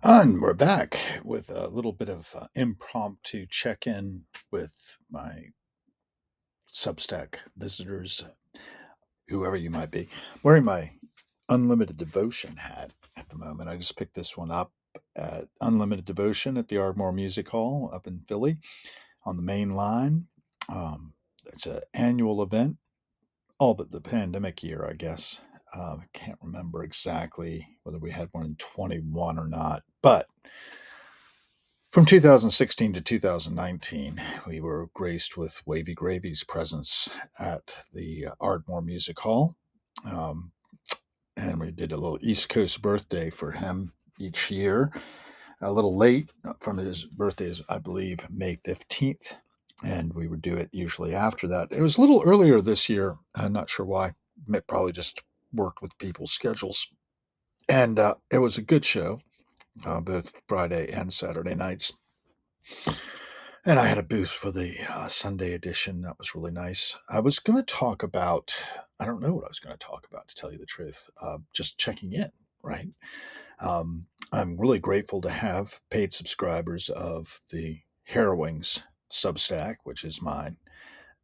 And we're back with a little bit of impromptu check in with my Substack visitors, whoever you might be. Wearing my Unlimited Devotion hat at the moment. I just picked this one up at Unlimited Devotion at the Ardmore Music Hall up in Philly on the main line. It's an annual event, all but the pandemic year, I guess. I can't remember exactly whether we had one in 21 or not, but from 2016 to 2019, we were graced with Wavy Gravy's presence at the Ardmore Music Hall. Um, and we did a little East Coast birthday for him each year. A little late from his birthday is, I believe, May 15th. And we would do it usually after that. It was a little earlier this year. I'm not sure why. It probably just worked with people's schedules. And it was a good show, both Friday and Saturday nights. And I had a booth for the Sunday edition. That was really nice. I was going to talk about, I don't know what I was going to talk about, to tell you the truth. Just checking in, right? I'm really grateful to have paid subscribers of the Harrowings Substack, which is mine.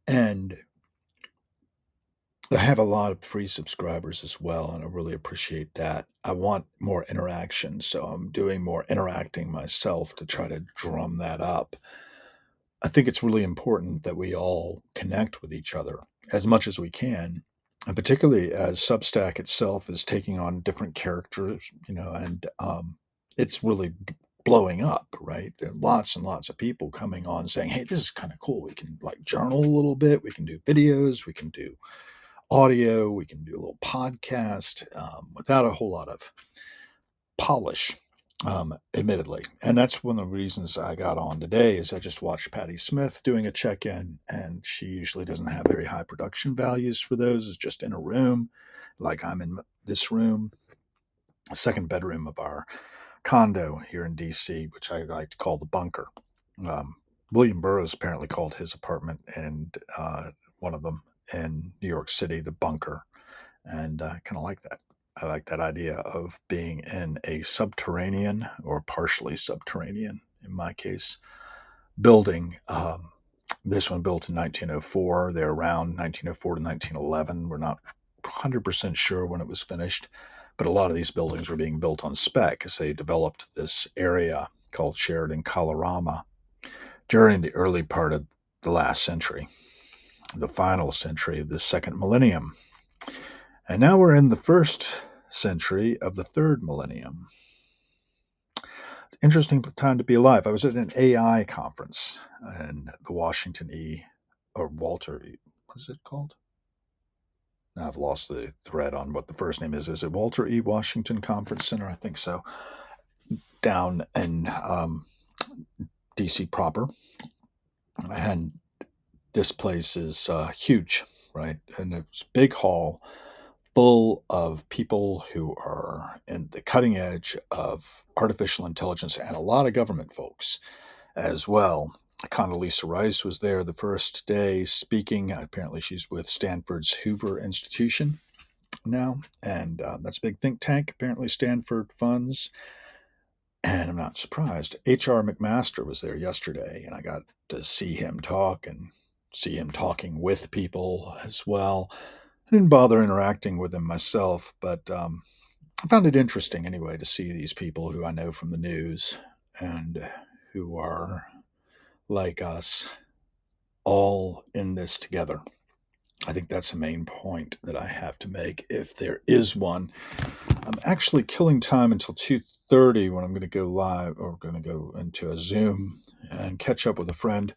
And I have a lot of free subscribers as well, and I really appreciate that. I want more interaction, so I'm doing more interacting myself to try to drum that up. I think it's really important that we all connect with each other as much as we can, and particularly as Substack itself is taking on different characters, and it's really blowing up, right? There are lots and lots of people coming on saying, "Hey, this is kind of cool. We can like journal a little bit. We can do videos. We can do audio. We can do a little podcast without a whole lot of polish, admittedly. And that's one of the reasons I got on today is I just watched Patty Smith doing a check-in, and she usually doesn't have very high production values for those. It's just in a room, like I'm in this room, second bedroom of our condo here in DC, which I like to call the bunker. Um, William Burroughs apparently called his apartment and one of them in New York City the bunker, and I kind of like that. I like that idea of being in a subterranean or partially subterranean, in my case, building. This one built in 1904. They're around 1904 to 1911. We're not 100% sure when it was finished, but a lot of these buildings were being built on spec as they developed this area called Sheridan Colorama during the early part of the last century, the final century of the second millennium. And now we're in the first century of the third millennium. It's an interesting time to be alive. I was at an AI conference in the Washington E. or Walter E. What is it called? Now I've lost the thread on what the first name is. Is it Walter E. Washington Conference Center? I think so. Down in DC proper. And this place is huge, right? And it's a big hall full of people who are in the cutting edge of artificial intelligence and a lot of government folks as well. Condoleezza Rice was there the first day speaking. Apparently, she's with Stanford's Hoover Institution now, and that's a big think tank. Apparently, Stanford funds. And I'm not surprised. H.R. McMaster was there yesterday, and I got to see him talk and see him talking with people as well. I didn't bother interacting with him myself, but I found it interesting anyway to see these people who I know from the news and who are like us all in this together. I think that's the main point that I have to make, if there is one. I'm actually killing time until 2:30 when I'm going to go live or going to go into a Zoom and catch up with a friend.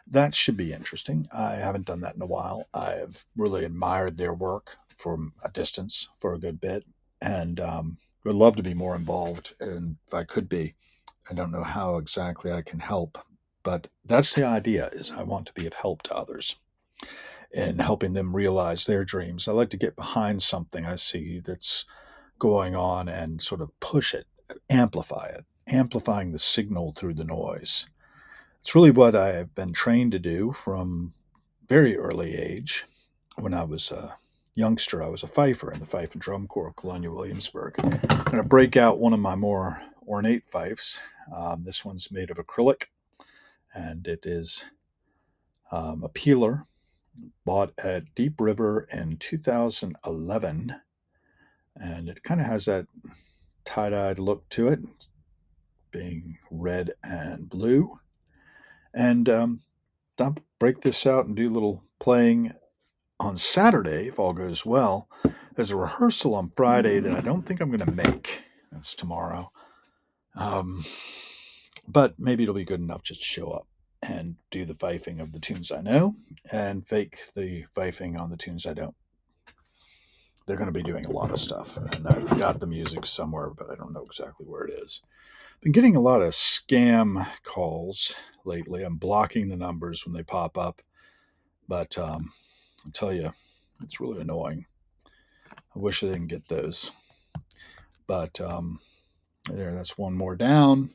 That should be interesting. I haven't done that in a while. I've really admired their work from a distance for a good bit, and would love to be more involved. And if I could be, I don't know how exactly I can help, but that's the idea. Is I want to be of help to others and helping them realize their dreams. I like to get behind something I see that's going on and sort of push it, amplify it, amplifying the signal through the noise. It's really what I have been trained to do from very early age. When I was a youngster, I was a fifer in the Fife and Drum Corps of Colonial Williamsburg. I'm going to break out one of my more ornate fifes. This one's made of acrylic, and it is a peeler bought at Deep River in 2011. And it kind of has that tie-dyed look to it, being red and blue. And I'll break this out and do a little playing on Saturday, if all goes well. There's a rehearsal on Friday that I don't think I'm going to make. That's tomorrow. But maybe it'll be good enough just to show up and do the fifing of the tunes I know and fake the fifing on the tunes I don't. They're going to be doing a lot of stuff, and I've got the music somewhere, but I don't know exactly where it is. Been getting a lot of scam calls lately. I'm blocking the numbers when they pop up, but I'll tell you, it's really annoying. I wish I didn't get those. But that's one more down.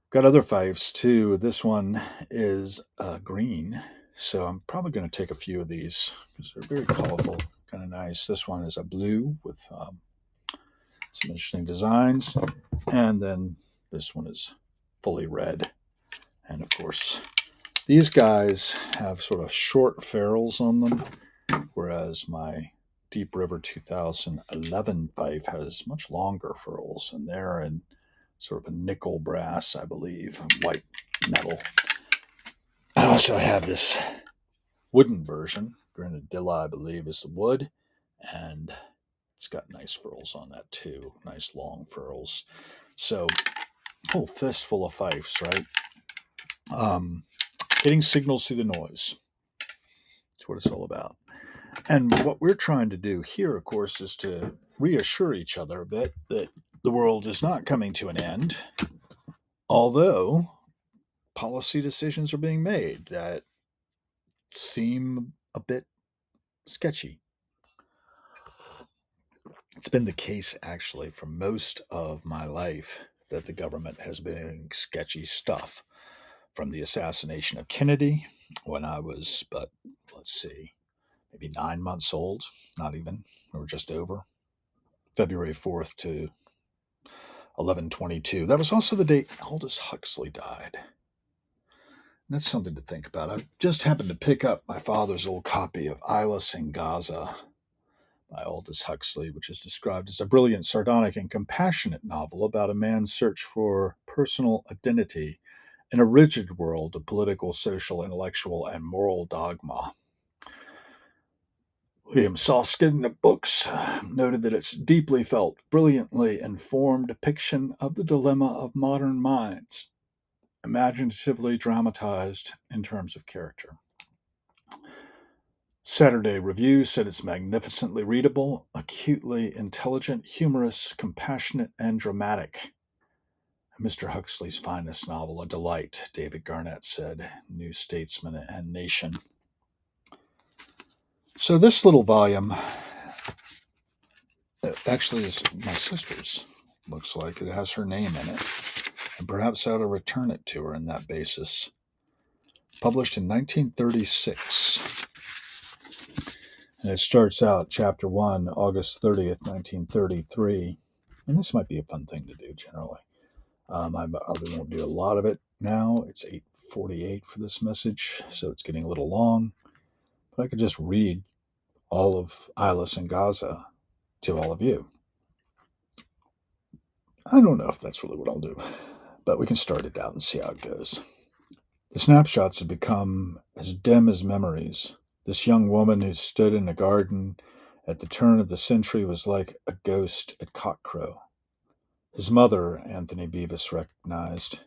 Got other fives too. This one is green, so I'm probably going to take a few of these because they're very colorful, kind of nice. This one is a blue with some interesting designs, and then this one is fully red. And of course, these guys have sort of short ferrules on them, whereas my Deep River 2011 fife has much longer ferrules, and they're in sort of a nickel brass, I believe, white metal. I also have this wooden version. Grenadilla, I believe, is the wood, and it's got nice furls on that too, nice long furls. So, whole fistful of fifes, right? Getting signals through the noise. That's what it's all about. And what we're trying to do here, of course, is to reassure each other a bit that the world is not coming to an end, although policy decisions are being made that seem a bit sketchy. It's been the case, actually, for most of my life that the government has been doing sketchy stuff. From the assassination of Kennedy, when I was, but let's see, maybe 9 months old, not even, or just over, February 4th to 11/22. That was also the date Aldous Huxley died. And that's something to think about. I just happened to pick up my father's old copy of Eyeless in Gaza by Aldous Huxley, which is described as a brilliant, sardonic, and compassionate novel about a man's search for personal identity in a rigid world of political, social, intellectual, and moral dogma. William Soskin in the books noted that it's deeply felt, brilliantly informed depiction of the dilemma of modern minds, imaginatively dramatized in terms of character. Saturday Review said it's magnificently readable, acutely intelligent, humorous, compassionate, and dramatic. Mr. Huxley's finest novel, a delight, David Garnett said, New Statesman and Nation. So this little volume actually is my sister's, looks like. It has her name in it, and perhaps I ought to return it to her on that basis. Published in 1936. And it starts out, Chapter 1, August 30th, 1933. And this might be a fun thing to do generally. I probably won't do a lot of it now. It's 8:48 for this message, so it's getting a little long. But I could just read all of Eyeless in Gaza to all of you. I don't know if that's really what I'll do, but we can start it out and see how it goes. The snapshots had become as dim as memories. This young woman who stood in a garden at the turn of the century was like a ghost at cockcrow. His mother, Anthony Beavis recognized.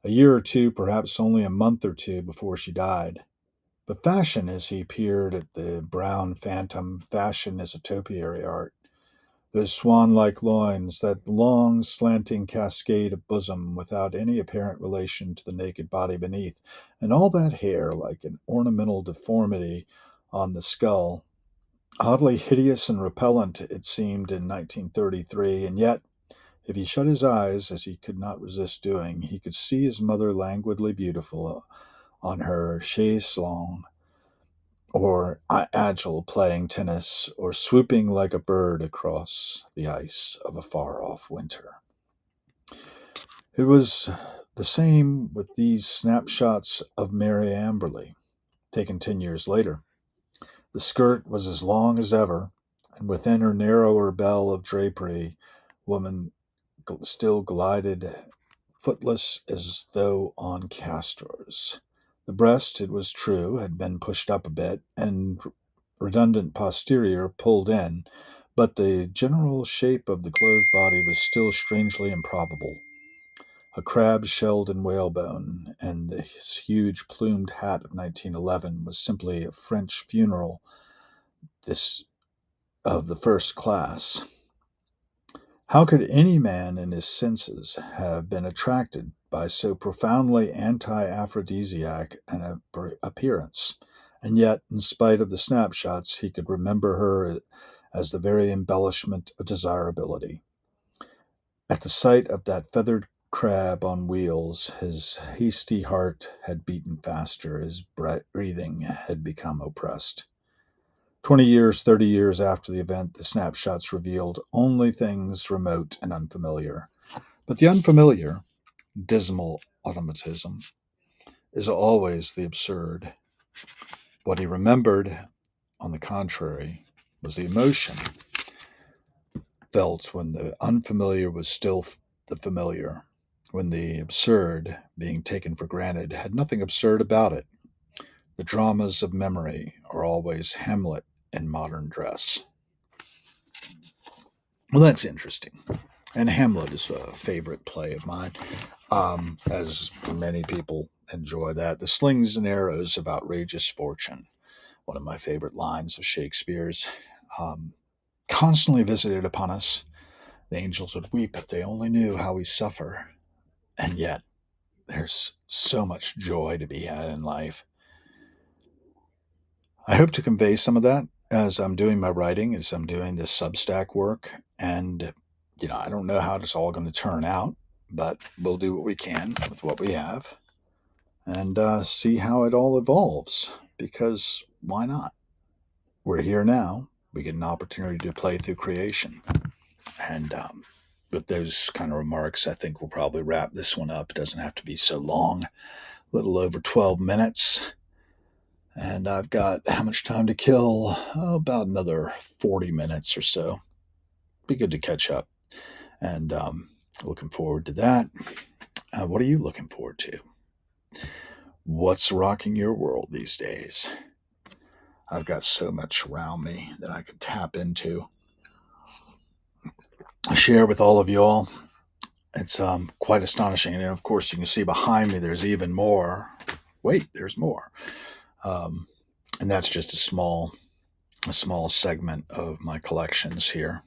A year or two, perhaps only a month or two before she died. But fashion, as he peered at the brown phantom, fashion is a topiary art. Those swan-like loins, that long, slanting cascade of bosom without any apparent relation to the naked body beneath, and all that hair like an ornamental deformity on the skull. Oddly hideous and repellent it seemed in 1933, and yet, if he shut his eyes, as he could not resist doing, he could see his mother languidly beautiful on her chaise longue, or agile playing tennis, or swooping like a bird across the ice of a far-off winter. It was the same with these snapshots of Mary Amberley, taken 10 years later. The skirt was as long as ever, and within her narrower bell of drapery, woman still glided footless as though on castors. The breast, it was true, had been pushed up a bit, and redundant posterior pulled in, but the general shape of the clothed body was still strangely improbable. A crab shelled in whalebone, and his huge plumed hat of 1911 was simply a French funeral, this of the first class. How could any man in his senses have been attracted by so profoundly anti aphrodisiac an appearance? And yet, in spite of the snapshots, he could remember her as the very embellishment of desirability. At the sight of that feathered crab on wheels, his hasty heart had beaten faster, his breathing had become oppressed. 20 years, 30 years after the event, the snapshots revealed only things remote and unfamiliar. But the unfamiliar, dismal automatism, is always the absurd. What he remembered, on the contrary, was the emotion felt when the unfamiliar was still the familiar, when the absurd, being taken for granted, had nothing absurd about it. The dramas of memory are always Hamlet in modern dress. Well, that's interesting. And Hamlet is a favorite play of mine, as many people enjoy that. The slings and arrows of outrageous fortune, one of my favorite lines of Shakespeare's, um, constantly visited upon us. The angels would weep if they only knew how we suffer. And yet, there's so much joy to be had in life. I hope to convey some of that as I'm doing my writing, as I'm doing this Substack work. And, I don't know how it's all going to turn out, but we'll do what we can with what we have and see how it all evolves because why not? We're here now. We get an opportunity to play through creation. And with those kind of remarks, I think we'll probably wrap this one up. It doesn't have to be so long, a little over 12 minutes. And I've got how much time to kill? Oh, about another 40 minutes or so. Be good to catch up. And looking forward to that. What are you looking forward to? What's rocking your world these days? I've got so much around me that I could tap into, share with all of you all. It's quite astonishing. And of course, you can see behind me there's even more. Wait, there's more. Um, and that's just a small segment of my collections here.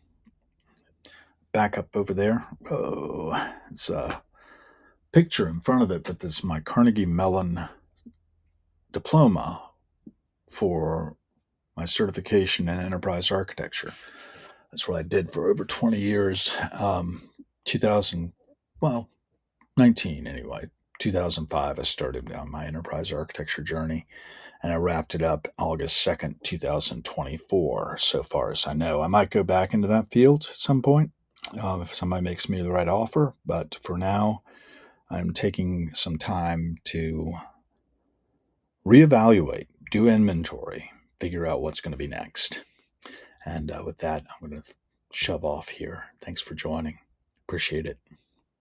Back up over there. Oh, it's a picture in front of it, but this is my Carnegie Mellon diploma for my certification in enterprise architecture. That's what I did for over 20 years. 2000, well, 19 anyway. 2005, I started on my enterprise architecture journey, and I wrapped it up August 2nd, 2024, so far as I know. I might go back into that field at some point if somebody makes me the right offer, but for now, I'm taking some time to reevaluate, do inventory, figure out what's going to be next. And with that, I'm going to shove off here. Thanks for joining. Appreciate it.